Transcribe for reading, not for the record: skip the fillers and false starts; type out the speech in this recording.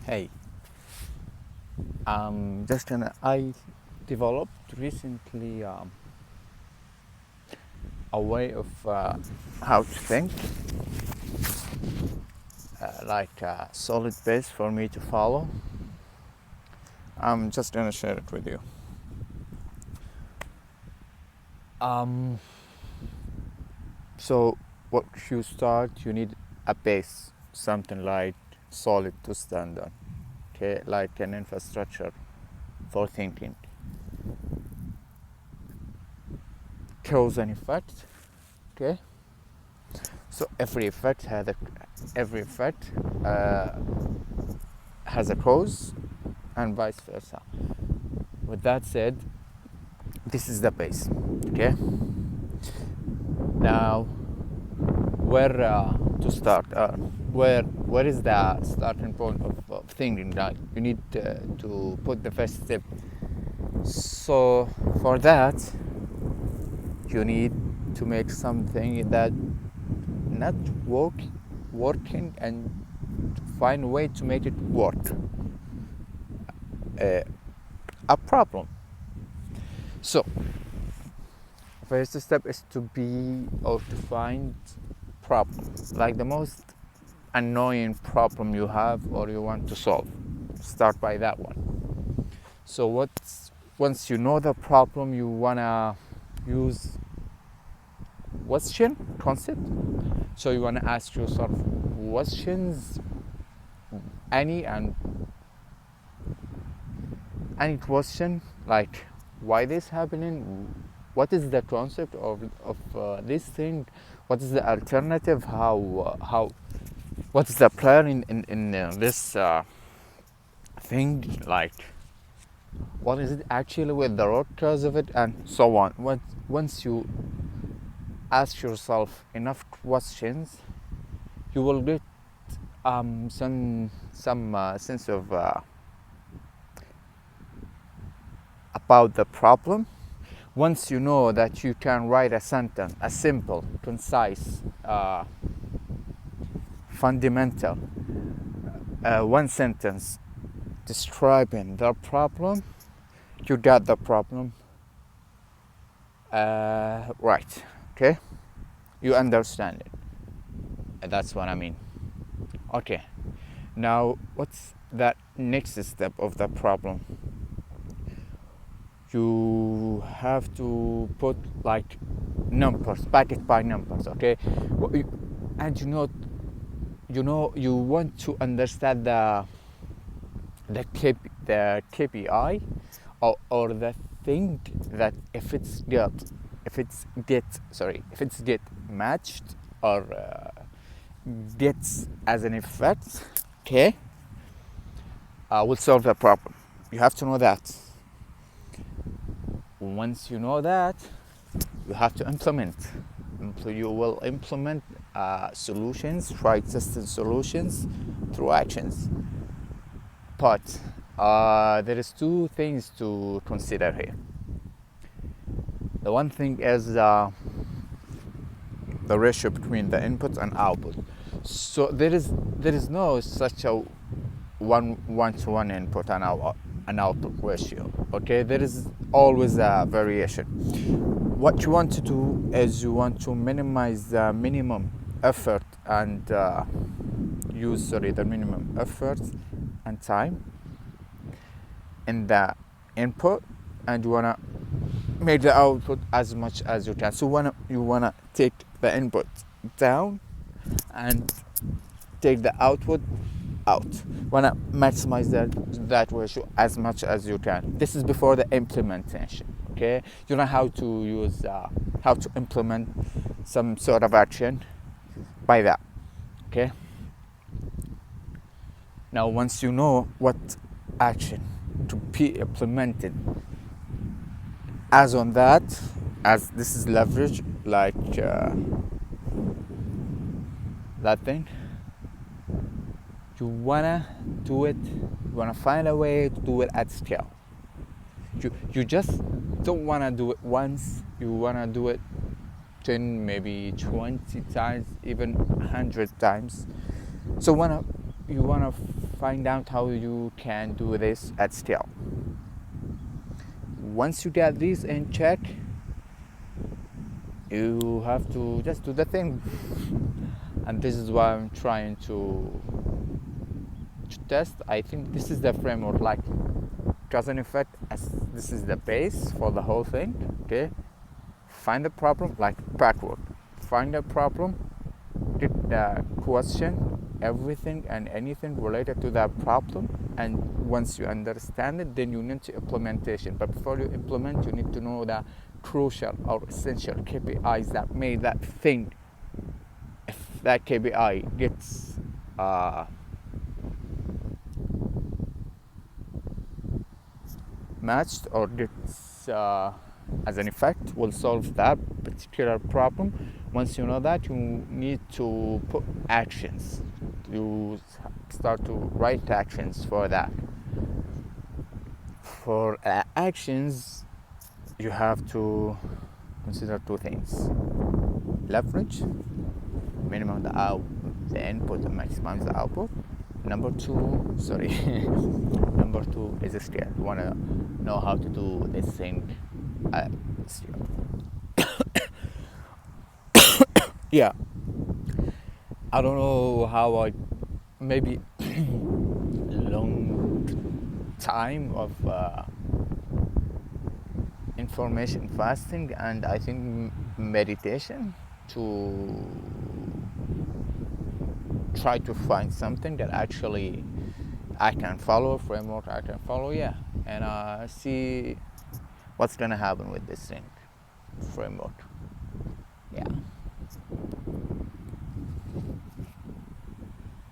Hey, I developed recently a way of how to think, like a solid base for me to follow. I'm just gonna share it with you. Um, so what you start, you need a base, something like solid to stand on. Okay, like an infrastructure for thinking. Cause and effect. Okay, so every effect uh, has a cause and vice versa. With that said, this is the base. Okay, now where to start? Where is the starting point of thinking? That you need to put the first step. So for that, you need to make something that not working and find a way to make it work. Uh, a problem. So first step is to be or to find problem, like the most annoying problem you have or you want to solve. Start by that one. So once you know the problem, you wanna use question concept. So you wanna ask yourself questions, any and any question like why this happening, what is the concept of this thing, what is the alternative, how what is the plan in this thing, like what is it actually with the root cause of it, and so on. Once you ask yourself enough questions, you will get some sense of about the problem. Once you know that you can write a sentence, a simple, concise, fundamental, one sentence describing the problem, you got the problem right. Okay, you understand it. That's what I mean. Okay, now what's that next step of the problem? You have to put like numbers, back it by numbers. Okay, and you want to understand the KPI, or the thing that if it's get matched or gets as an effect, okay, will solve the problem. You have to know that. Once you know that, you have to implement. So you will implement solutions, try testing solutions through actions. But there is two things to consider here. The one thing is the ratio between the input and output. So there is no such a one to one input and output ratio. Okay, there is always a variation. What you want to do is you want to minimize the minimum effort and use the minimum effort and time in the input, and you wanna make the output as much as you can. So you wanna take the input down and take the output out. Wanna maximize that ratio as much as you can. This is before the implementation. Okay, you know how to use how to implement some sort of action by that. Okay, now once you know what action to be implemented as on that, as this is leverage, like that thing, you wanna do it, you wanna find a way to do it at scale. You just don't wanna do it once, you wanna do it 10, maybe 20 times, even 100 times. So you wanna find out how you can do this at scale. Once you get these in check, you have to just do the thing. And this is why I'm trying to test. I think this is the framework, like cause and effect, as this is the base for the whole thing. Okay, find the problem, like backward, find the problem, get the question, everything and anything related to that problem, and once you understand it, then you need to implementation. But before you implement, you need to know the crucial or essential KPIs that made that thing. If that KPI gets matched or gets as an effect, will solve that particular problem. Once you know that, you need to put actions. You start to write actions for that. For actions, you have to consider two things: leverage, minimum the input and maximize the output. Number two is a scale. You want to know how to do this thing at scale. Yeah, I don't know how maybe long time of information fasting, and I think meditation, to try to find something that actually I can follow, a framework I can follow, yeah, and see what's gonna happen with this thing, framework.